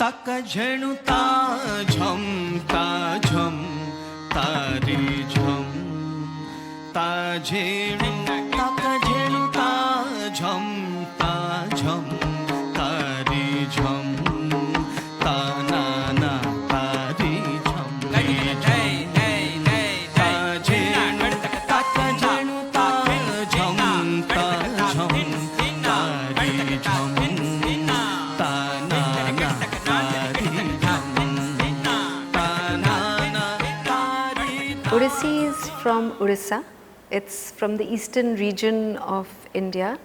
तक झेणुता झम ता झम तारी झम ता झेणु तक झेणुता झम ता झम तारी झम ता ना ना तारी झम ता झेणु तक झेणुता झम ता झम तारी झम ता ना ना तारी झम ता ना ना तारी Odissi is from Orissa. It's from the eastern region of India.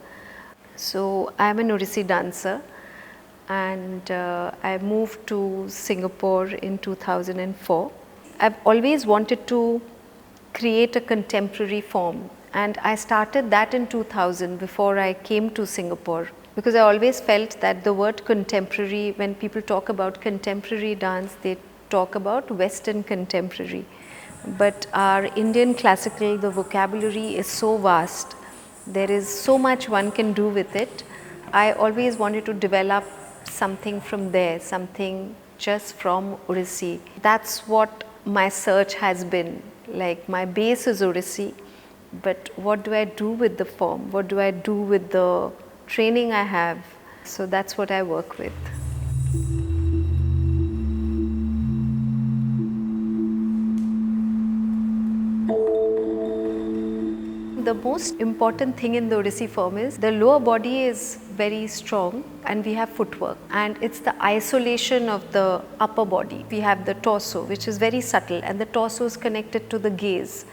So I am an Odissi dancer, and I moved to Singapore in 2004. I've always wanted to create a contemporary form, and I started that in 2000 before I came to Singapore, because I always felt that the word contemporary, when people talk about contemporary dance, they talk about Western contemporary. But our Indian classical, the vocabulary is so vast. There is so much one can do with it. I always wanted to develop something from there, something just from Odissi. That's what my search has been. Like, my base is Odissi, but what do I do with the form? What do I do with the training I have? So that's what I work with. The most important thing in the Odissi form is the lower body is very strong, and we have footwork, and it's the isolation of the upper body. We have the torso, which is very subtle, and the torso is connected to the gaze.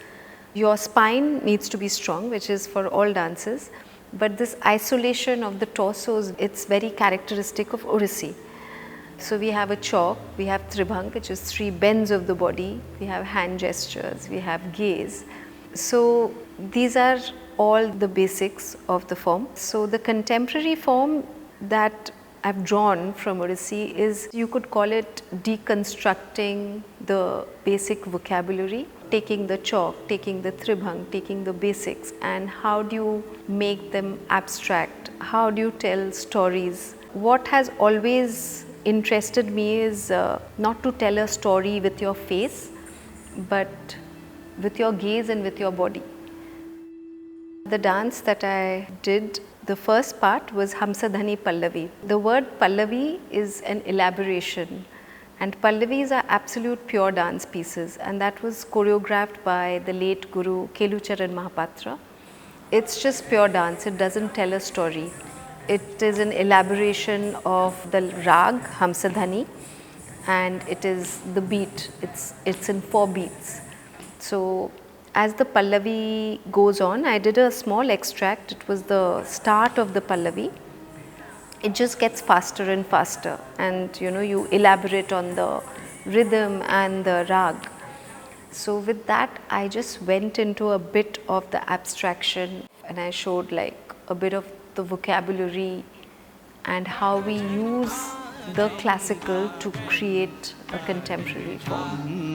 Your spine needs to be strong, which is for all dances, but this isolation of the torso, it's very characteristic of Odissi. So we have a chalk, we have tribhang, which is 3 bends of the body, we have hand gestures, we have gaze. So these are all the basics of the form. So the contemporary form that I've drawn from Odissi is, you could call it deconstructing the basic vocabulary, taking the chalk, taking the tribhang, taking the basics, and how do you make them abstract? How do you tell stories? What has always interested me is not to tell a story with your face, but with your gaze and with your body. The dance that I did, the first part was Hamsadhani Pallavi. The word Pallavi is an elaboration, and Pallavis are absolute pure dance pieces, and that was choreographed by the late Guru Kelucharan Mahapatra. It's just pure dance, it doesn't tell a story. It is an elaboration of the rag Hamsadhani, and it is the beat, it's in 4 beats. So as the Pallavi goes on, I did a small extract. It was the start of the Pallavi. It just gets faster and faster, and you elaborate on the rhythm and the rag. So with that, I just went into a bit of the abstraction, and I showed like a bit of the vocabulary and how we use the classical to create a contemporary form.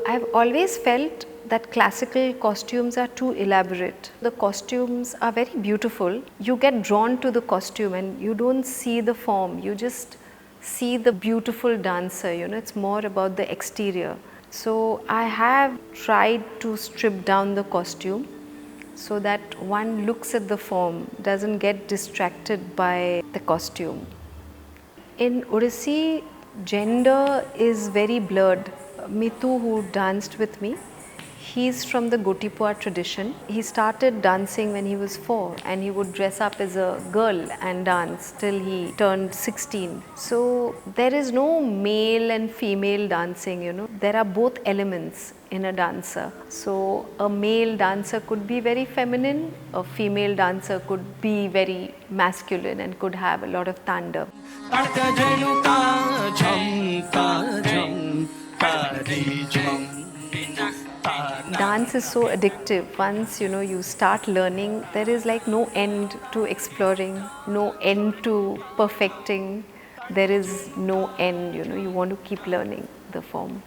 I've always felt that classical costumes are too elaborate. The costumes are very beautiful. You get drawn to the costume and you don't see the form, you just see the beautiful dancer, it's more about the exterior. So I have tried to strip down the costume so that one looks at the form, doesn't get distracted by the costume. In Odissi, gender is very blurred. Mitu, who danced with me, he's from the Gotipua tradition. He started dancing when he was 4, and he would dress up as a girl and dance till he turned 16. So there is no male and female dancing, there are both elements in a dancer. So a male dancer could be very feminine, a female dancer could be very masculine and could have a lot of tandem. Dance is so addictive. Once you start learning, there is like no end to exploring, no end to perfecting. There is no end, you want to keep learning the form.